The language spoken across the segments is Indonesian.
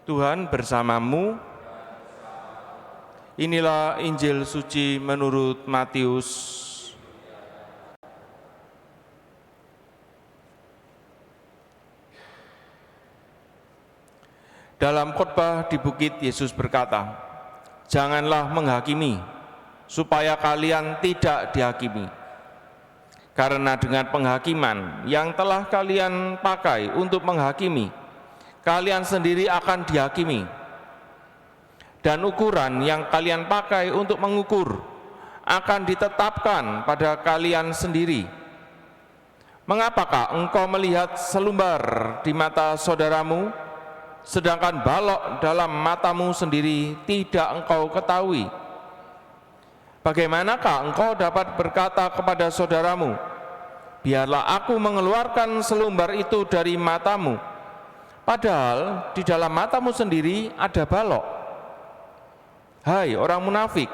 Tuhan bersamamu. Inilah Injil suci menurut Matius. Dalam khotbah di bukit, Yesus berkata, "Janganlah menghakimi, supaya kalian tidak dihakimi. Karena dengan penghakiman yang telah kalian pakai untuk menghakimi, kalian sendiri akan dihakimi. Dan ukuran yang kalian pakai untuk mengukur akan ditetapkan pada kalian sendiri. Mengapakah engkau melihat selumbar di mata saudaramu, sedangkan balok dalam matamu sendiri tidak engkau ketahui? Bagaimanakah engkau dapat berkata kepada saudaramu, biarlah aku mengeluarkan selumbar itu dari matamu, padahal di dalam matamu sendiri ada balok? Hai orang munafik,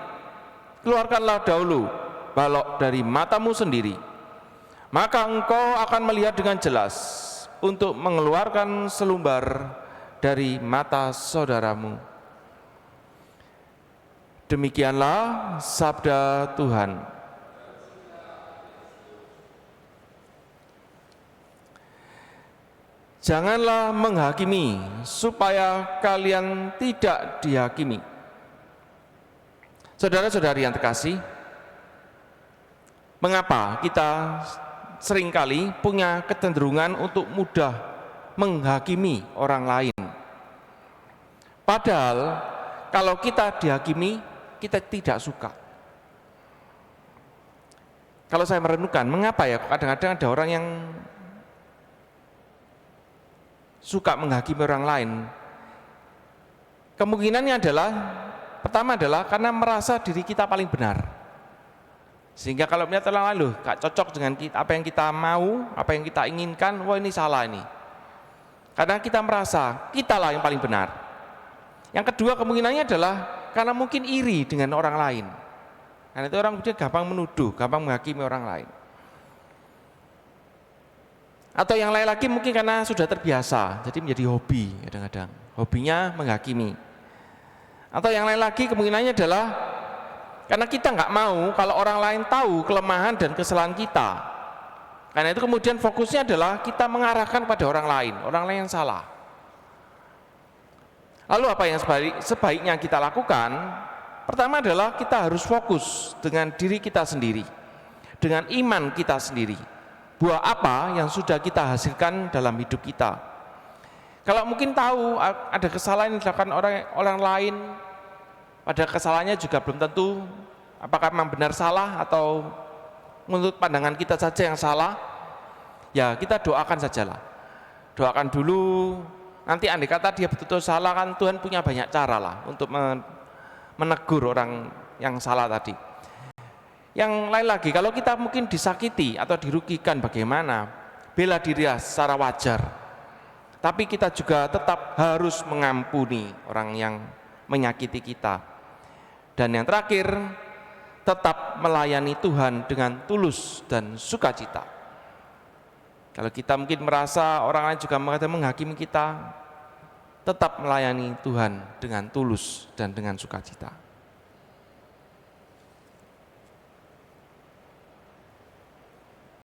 keluarkanlah dahulu balok dari matamu sendiri, maka engkau akan melihat dengan jelas untuk mengeluarkan selumbar dari mata saudaramu." Demikianlah sabda Tuhan. Janganlah menghakimi, supaya kalian tidak dihakimi. Saudara-saudari yang terkasih, mengapa kita seringkali punya kecenderungan untuk mudah menghakimi orang lain? Padahal kalau kita dihakimi, kita tidak suka. Kalau saya merenungkan, mengapa ya kadang-kadang ada orang yang suka menghakimi orang lain? Kemungkinannya adalah, pertama adalah karena merasa diri kita paling benar. Sehingga kalau melihat orang lain, loh, gak cocok dengan kita, apa yang kita mau, apa yang kita inginkan, wah ini salah ini. Karena kita merasa kitalah yang paling benar. Yang kedua kemungkinannya adalah karena mungkin iri dengan orang lain. Karena itu orang kemudian gampang menuduh, gampang menghakimi orang lain. Atau yang lain lagi mungkin karena sudah terbiasa, jadi menjadi hobi kadang-kadang. Hobinya menghakimi. Atau yang lain lagi kemungkinannya adalah karena kita nggak mau kalau orang lain tahu kelemahan dan kesalahan kita. Karena itu kemudian fokusnya adalah kita mengarahkan pada orang lain yang salah. Lalu apa yang sebaiknya kita lakukan? Pertama adalah kita harus fokus dengan diri kita sendiri, dengan iman kita sendiri. Buah apa yang sudah kita hasilkan dalam hidup kita. Kalau mungkin tahu ada kesalahan yang dilakukan orang lain, pada kesalahannya juga belum tentu apakah memang benar salah atau menurut pandangan kita saja yang salah, ya kita doakan sajalah. Doakan dulu, nanti andai kata dia betul-betul salah, kan Tuhan punya banyak cara lah untuk menegur orang yang salah tadi. Yang lain lagi, kalau kita mungkin disakiti atau dirugikan, bagaimana? Bela diri secara wajar. Tapi kita juga tetap harus mengampuni orang yang menyakiti kita. Dan yang terakhir, tetap melayani Tuhan dengan tulus dan sukacita. Kalau kita mungkin merasa orang lain juga menghakimi kita, tetap melayani Tuhan dengan tulus dan dengan sukacita.